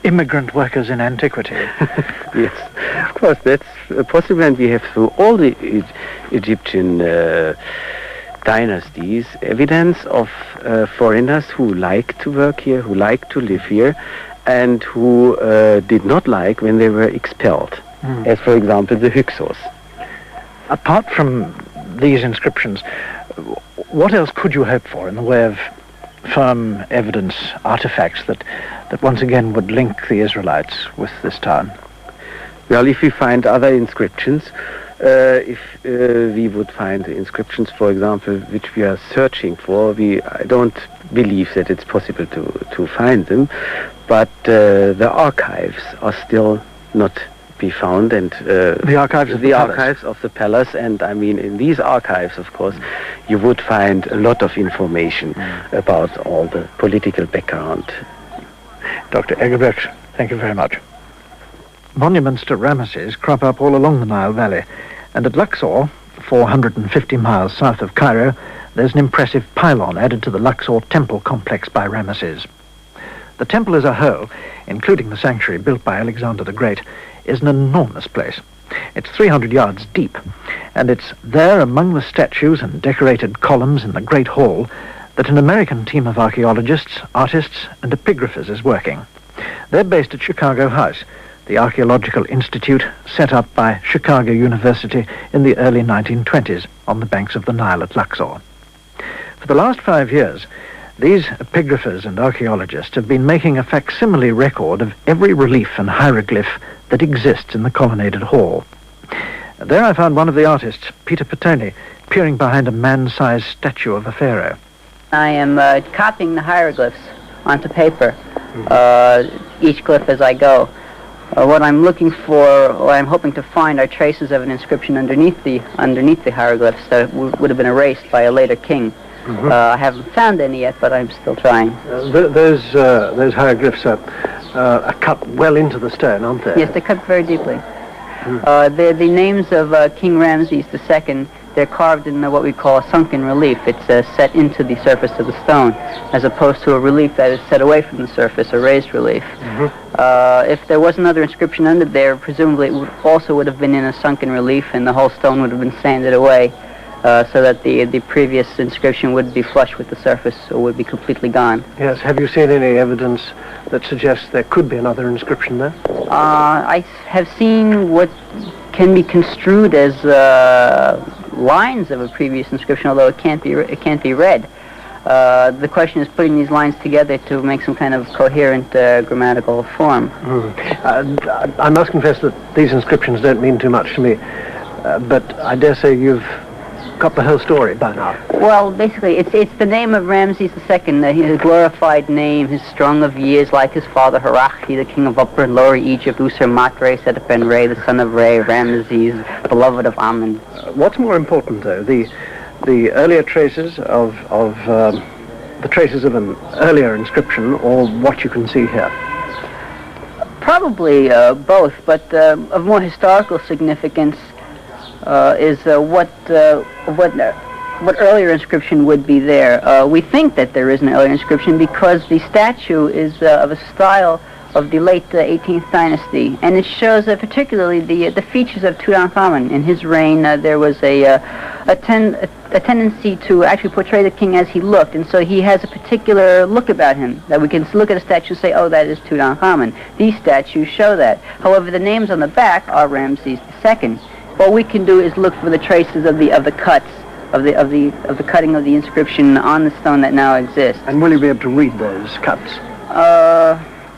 immigrant workers in antiquity. Yes, of course, that's possible, and we have through all the Egyptian dynasties evidence of foreigners who like to work here, who like to live here, and who did not like when they were expelled, as for example the Hyksos. Apart from these inscriptions, what else could you hope for in the way of firm evidence, artifacts that once again would link the Israelites with this town? Well, if we find other inscriptions, if we would find inscriptions, for example, which we are searching for, I don't believe that it's possible to find them, but the archives are still not be found, and the archives of the palace, and I mean in these archives, of course, you would find a lot of information about all the political background. Dr. Egerberg, thank you very much. Monuments to Ramesses crop up all along the Nile Valley, and at Luxor, 450 miles south of Cairo, there's an impressive pylon added to the Luxor temple complex by Ramesses. The temple as a whole, including the sanctuary built by Alexander the Great, is an enormous place. It's 300 yards deep, and it's there among the statues and decorated columns in the Great Hall that an American team of archaeologists, artists, and epigraphers is working. They're based at Chicago House, the archaeological institute set up by Chicago University in the early 1920s on the banks of the Nile at Luxor. For the last 5 years, these epigraphers and archaeologists have been making a facsimile record of every relief and hieroglyph that exists in the colonnaded hall. There I found one of the artists, Peter Petoni, peering behind a man-sized statue of a pharaoh. I am copying the hieroglyphs onto paper, each glyph as I go. What I'm looking for, or I'm hoping to find, are traces of an inscription underneath the hieroglyphs that would have been erased by a later king. I haven't found any yet, but I'm still trying. Those hieroglyphs are cut well into the stone, aren't they? Yes, they're cut very deeply. The names of King Ramses II, they're carved in what we call a sunken relief. It's set into the surface of the stone, as opposed to a relief that is set away from the surface, a raised relief. If there was another inscription under there, presumably it also would have been in a sunken relief, and the whole stone would have been sanded away, so that the previous inscription would be flush with the surface or would be completely gone. Yes. Have you seen any evidence that suggests there could be another inscription there? I have seen what can be construed as lines of a previous inscription, although it can't be read. The question is putting these lines together to make some kind of coherent grammatical form. I must confess that these inscriptions don't mean too much to me, but I dare say you've got the whole story by now. Well, basically, it's the name of Ramses II, his glorified name, his strong of years, like his father Harachi, the king of Upper and Lower Egypt, Usur Matre, Setep Re, the son of Re, Ramesses, beloved of Amun. What's more important, though, the earlier traces of the traces of an earlier inscription, or what you can see here? Probably both, but of more historical significance is what earlier inscription would be there. We think that there is an earlier inscription because the statue is of a style of the late 18th dynasty, and it shows particularly the features of Tutankhamun. In his reign, there was a tendency to actually portray the king as he looked, and so he has a particular look about him that we can look at a statue and say, oh, that is Tutankhamun. These statues show that. However, the names on the back are Ramses II. What we can do is look for the traces of the cuts of the cutting of the inscription on the stone that now exists. And will you be able to read those cuts?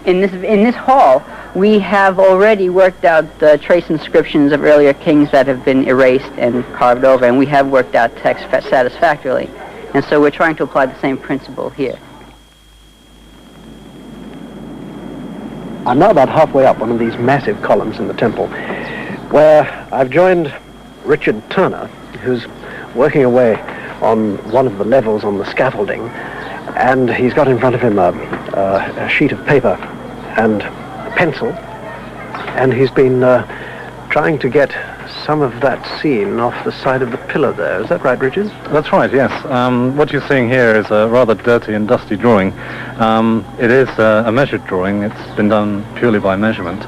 In this hall, we have already worked out trace inscriptions of earlier kings that have been erased and carved over, and we have worked out text satisfactorily. And so we're trying to apply the same principle here. I'm now about halfway up one of these massive columns in the temple, where I've joined Richard Turner, who's working away on one of the levels on the scaffolding, and he's got in front of him a sheet of paper and a pencil, and he's been trying to get some of that scene off the side of the pillar there. Is that right, Richard? That's right, yes. What you're seeing here is a rather dirty and dusty drawing. It is a measured drawing. It's been done purely by measurement.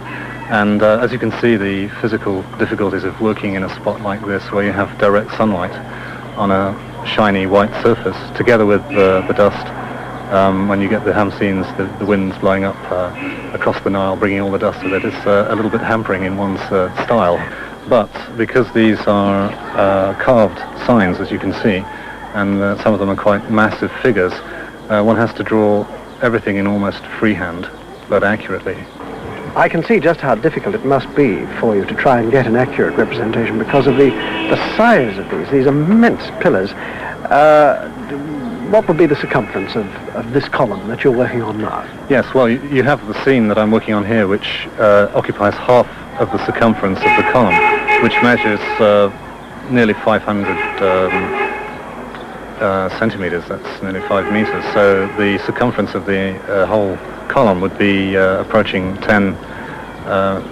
And as you can see, the physical difficulties of working in a spot like this, where you have direct sunlight on a shiny white surface, together with the dust. When you get the ham scenes, the wind's blowing up across the Nile, bringing all the dust with it, it's a little bit hampering in one's style. But because these are carved signs, as you can see, and some of them are quite massive figures, one has to draw everything in almost freehand, but accurately. I can see just how difficult it must be for you to try and get an accurate representation because of the size of these immense pillars. What would be the circumference of this column that you're working on now? Yes, well, you have the scene that I'm working on here, which occupies half of the circumference of the column, which measures nearly 500 centimeters. That's nearly 5 meters. So the circumference of the whole column would be approaching 10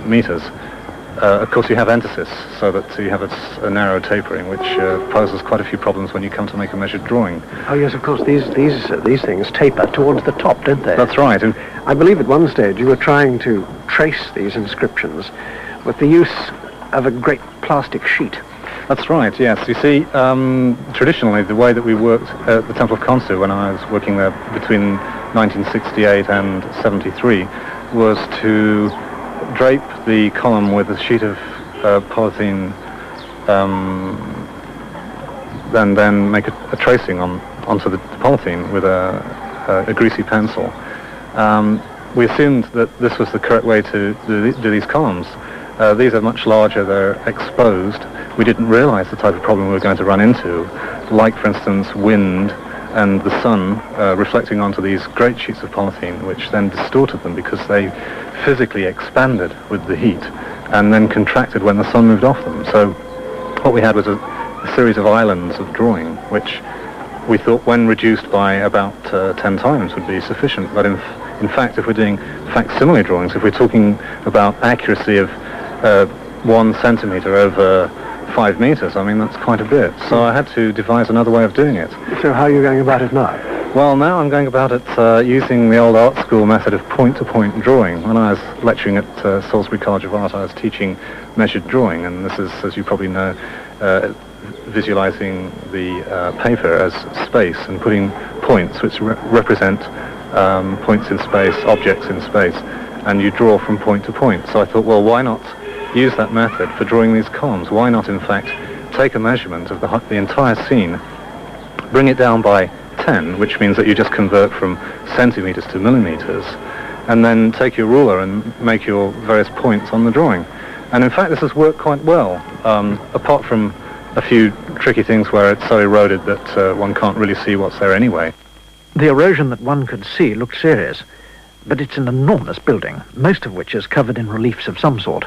meters. Of course, you have entasis, so that you have a narrow tapering, which poses quite a few problems when you come to make a measured drawing. Oh yes, of course. These things taper towards the top, don't they? That's right. And I believe at one stage you were trying to trace these inscriptions with the use of a great plastic sheet. That's right, yes. You see, traditionally, the way that we worked at the Temple of Khonsu when I was working there between 1968 and 73 was to drape the column with a sheet of polythene, then make a tracing onto the polythene with a greasy pencil. We assumed that this was the correct way to do these columns. These are much larger, they're exposed. We didn't realize the type of problem we were going to run into, like, for instance, wind and the sun reflecting onto these great sheets of polythene, which then distorted them because they physically expanded with the heat and then contracted when the sun moved off them. So what we had was a series of islands of drawing, which we thought, when reduced by about 10 times, would be sufficient. But in fact, if we're doing facsimile drawings, if we're talking about accuracy of 1 centimeter over 5 meters, I mean, that's quite a bit. So I had to devise another way of doing it. So how are you going about it now? Well, now I'm going about it using the old art school method of point-to-point drawing. When I was lecturing at Salisbury College of Art, I was teaching measured drawing, and this is, as you probably know, visualizing the paper as space and putting points which represent points in space, objects in space, and you draw from point to point. So I thought, well, why not use that method for drawing these columns? Why not, in fact, take a measurement of the entire scene, bring it down by 10, which means that you just convert from centimeters to millimeters, and then take your ruler and make your various points on the drawing. And in fact, this has worked quite well, apart from a few tricky things where it's so eroded that one can't really see what's there anyway. The erosion that one could see looked serious, but it's an enormous building, most of which is covered in reliefs of some sort.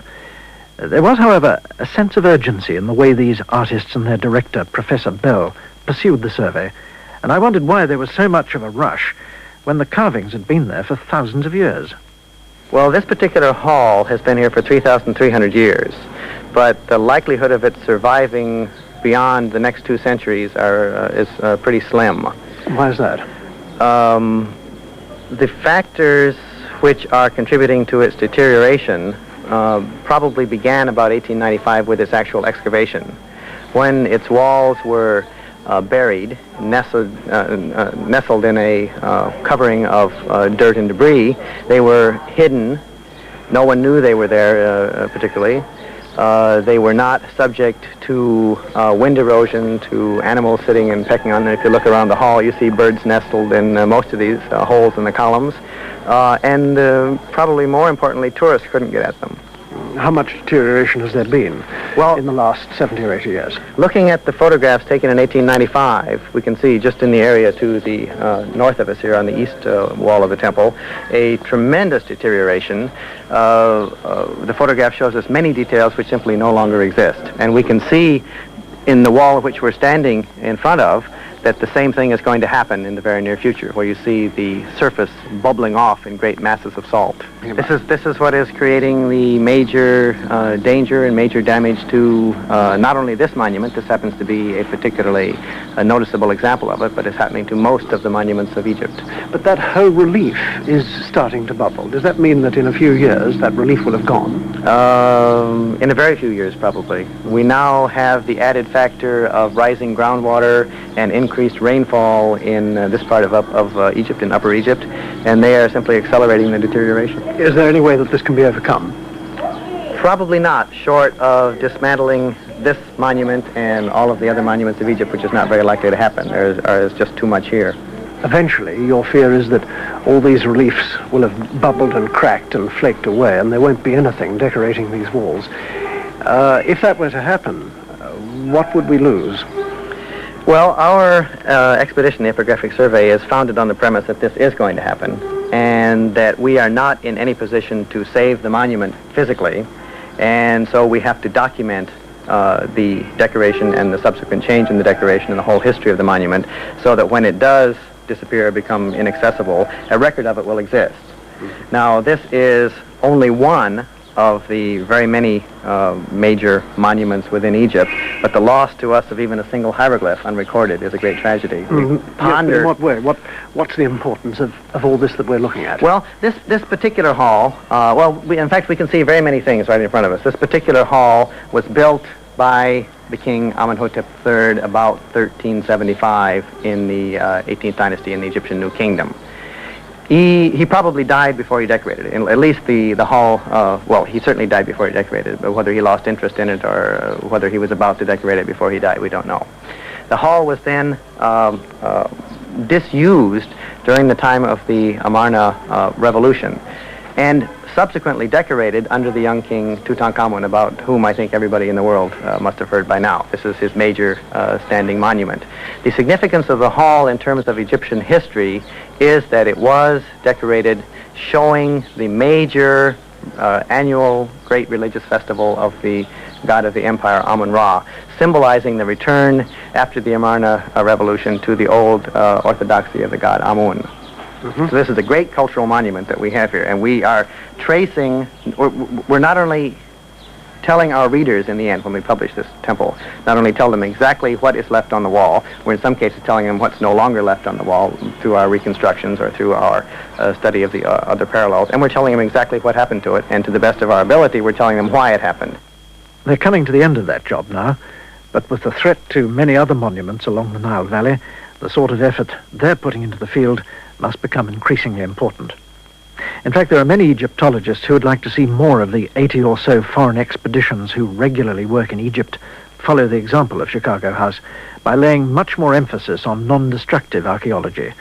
There was, however, a sense of urgency in the way these artists and their director, Professor Bell, pursued the survey, and I wondered why there was so much of a rush when the carvings had been there for thousands of years. Well, this particular hall has been here for 3,300 years, but the likelihood of it surviving beyond the next 2 centuries is pretty slim. Why is that? The factors which are contributing to its deterioration probably began about 1895 with its actual excavation. When its walls were buried, nestled in a covering of dirt and debris, they were hidden. No one knew they were there particularly. They were not subject to wind erosion, to animals sitting and pecking on them. If you look around the hall, you see birds nestled in most of these holes in the columns. And probably more importantly, tourists couldn't get at them. How much deterioration has there been in the last 70 or 80 years? Looking at the photographs taken in 1895, we can see just in the area to the north of us here on the east wall of the temple, a tremendous deterioration. The photograph shows us many details which simply no longer exist. And we can see in the wall of which we're standing in front of that the same thing is going to happen in the very near future, where you see the surface bubbling off in great masses of salt. This is what is creating the major danger and major damage to not only this monument. This happens to be a particularly noticeable example of it, but it's happening to most of the monuments of Egypt. But that whole relief is starting to bubble. Does that mean that in a few years that relief will have gone? In a very few years, probably. We now have the added factor of rising groundwater and increased rainfall in this part of Egypt, in Upper Egypt, and they are simply accelerating the deterioration. Is there any way that this can be overcome? Probably not, short of dismantling this monument and all of the other monuments of Egypt, which is not very likely to happen. There's just too much here. Eventually, your fear is that all these reliefs will have bubbled and cracked and flaked away, and there won't be anything decorating these walls. If that were to happen, what would we lose? Well, our expedition, the Epigraphic Survey, is founded on the premise that this is going to happen, and that we are not in any position to save the monument physically, and so we have to document the decoration and the subsequent change in the decoration and the whole history of the monument, so that when it does disappear or become inaccessible, a record of it will exist. Now, this is only one of the very many major monuments within Egypt, but the loss to us of even a single hieroglyph unrecorded is a great tragedy. Ponder. In what way? What's the importance of all this that we're looking at? Well, this particular hall, in fact, we can see very many things right in front of us. This particular hall was built by the king Amenhotep III about 1375 in the 18th dynasty in the Egyptian New Kingdom. He probably died before he decorated it. At least the hall, he certainly died before he decorated it, but whether he lost interest in it or whether he was about to decorate it before he died, we don't know. The hall was then disused during the time of the Amarna revolution, and subsequently decorated under the young king Tutankhamun, about whom I think everybody in the world must have heard by now. This is his major standing monument. The significance of the hall in terms of Egyptian history is that it was decorated showing the major annual great religious festival of the god of the empire, Amun-Ra, symbolizing the return after the Amarna revolution to the old orthodoxy of the god Amun. So this is a great cultural monument that we have here, and we are tracing, we're not only telling our readers in the end when we publish this temple, not only tell them exactly what is left on the wall, we're in some cases telling them what's no longer left on the wall through our reconstructions or through our study of the other parallels, and we're telling them exactly what happened to it, and to the best of our ability, we're telling them why it happened. They're coming to the end of that job now, but with the threat to many other monuments along the Nile Valley, the sort of effort they're putting into the field must become increasingly important. In fact, there are many Egyptologists who would like to see more of the 80 or so foreign expeditions who regularly work in Egypt follow the example of Chicago House by laying much more emphasis on non-destructive archaeology,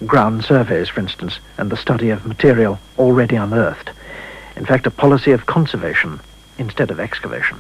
ground surveys, for instance, and the study of material already unearthed. In fact, a policy of conservation instead of excavation.